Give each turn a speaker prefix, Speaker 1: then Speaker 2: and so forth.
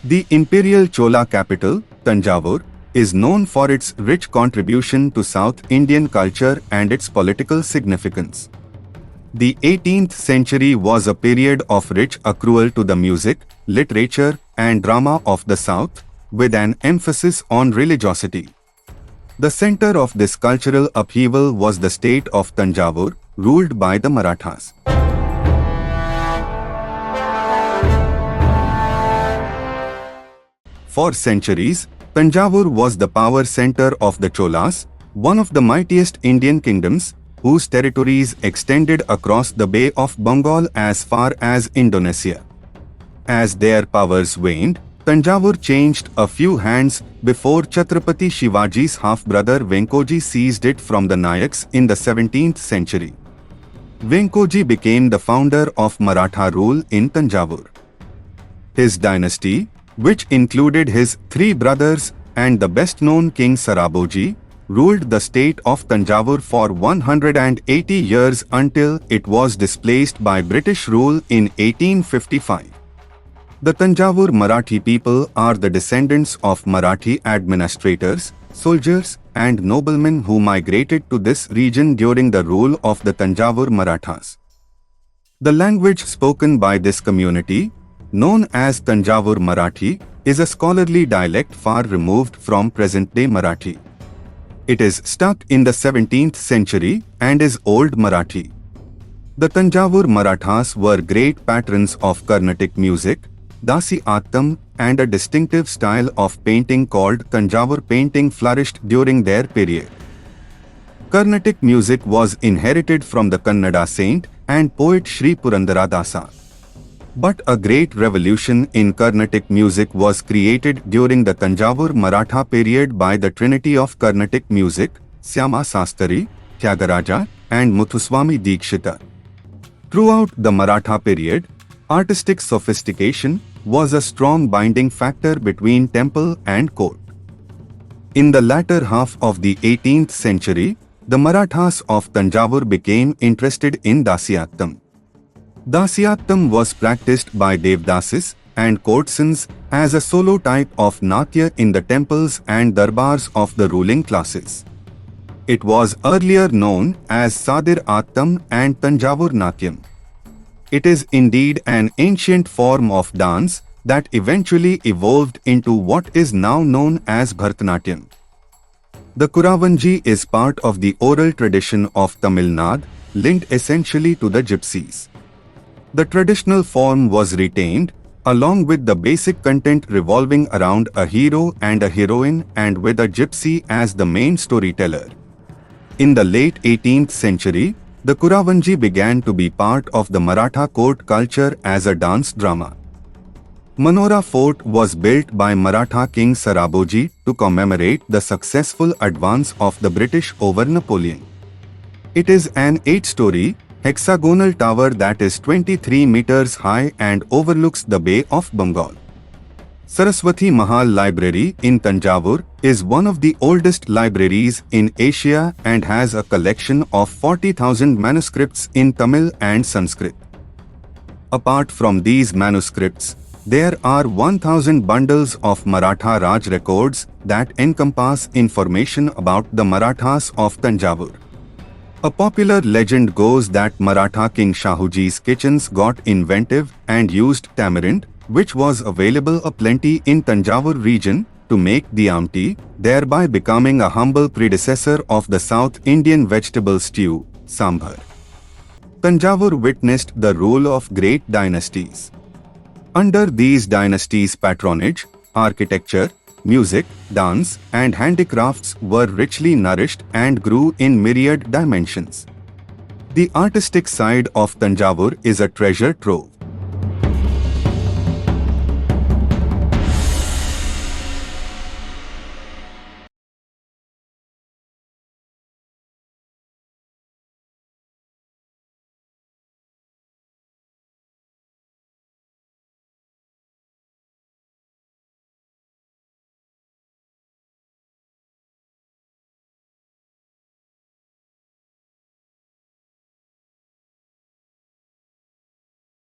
Speaker 1: The imperial Chola capital, Thanjavur, is known for its rich contribution to South Indian culture and its political significance. The 18th century was a period of rich accrual to the music, literature, and drama of the South, with an emphasis on religiosity. The center of this cultural upheaval was the state of Thanjavur, ruled by the Marathas. For centuries, Thanjavur was the power center of the Cholas, one of the mightiest Indian kingdoms, whose territories extended across the Bay of Bengal as far as Indonesia. As their powers waned, Thanjavur changed a few hands before Chhatrapati Shivaji's half-brother Vyankoji seized it from the Nayaks in the 17th century. Vyankoji became the founder of Maratha rule in Thanjavur. His dynasty, which included his three brothers and the best-known King Saraboji, ruled the state of Thanjavur for 180 years until it was displaced by British rule in 1855. The Thanjavur Marathi people are the descendants of Marathi administrators, soldiers, and noblemen who migrated to this region during the rule of the Thanjavur Marathas. The language spoken by this community, known as Thanjavur Marathi, is a scholarly dialect far removed from present-day Marathi. It is stuck in the 17th century and is Old Marathi. The Thanjavur Marathas were great patrons of Carnatic music, Dasi Attam, and a distinctive style of painting called Thanjavur painting flourished during their period. Carnatic music was inherited from the Kannada saint and poet Sri Purandaradasa. But a great revolution in Carnatic music was created during the Thanjavur Maratha period by the trinity of Carnatic music, SyamaSastri, Thyagaraja, and Muthuswami Dikshitar. Throughout the Maratha period, artistic sophistication was a strong binding factor between temple and court. In the latter half of the 18th century, the Marathas of Thanjavur became interested in Dasyattam. Dasyattam was practiced by Devdasis and courtesans as a solo type of Natya in the temples and darbars of the ruling classes. It was earlier known as Sadir Attam and Thanjavur Natyam. It is indeed an ancient form of dance that eventually evolved into what is now known as Bharatanatyam. The Kuravanji is part of the oral tradition of Tamil Nadu, linked essentially to the gypsies. The traditional form was retained, along with the basic content revolving around a hero and a heroine and with a gypsy as the main storyteller. In the late 18th century, the Kuravanji began to be part of the Maratha court culture as a dance drama. Manora Fort was built by Maratha King Saraboji to commemorate the successful advance of the British over Napoleon. It is an 8-story, hexagonal tower that is 23 meters high and overlooks the Bay of Bengal. Saraswati Mahal Library in Thanjavur is one of the oldest libraries in Asia and has a collection of 40,000 manuscripts in Tamil and Sanskrit. Apart from these manuscripts, there are 1,000 bundles of Maratha Raj records that encompass information about the Marathas of Thanjavur. A popular legend goes that Maratha King Shahuji's kitchens got inventive and used tamarind, which was available aplenty in Thanjavur region, to make the amti, thereby becoming a humble predecessor of the South Indian vegetable stew, sambar. Thanjavur witnessed the rule of great dynasties. Under these dynasties' patronage, architecture, music, dance, and handicrafts were richly nourished and grew in myriad dimensions. The artistic side of Thanjavur is a treasure trove.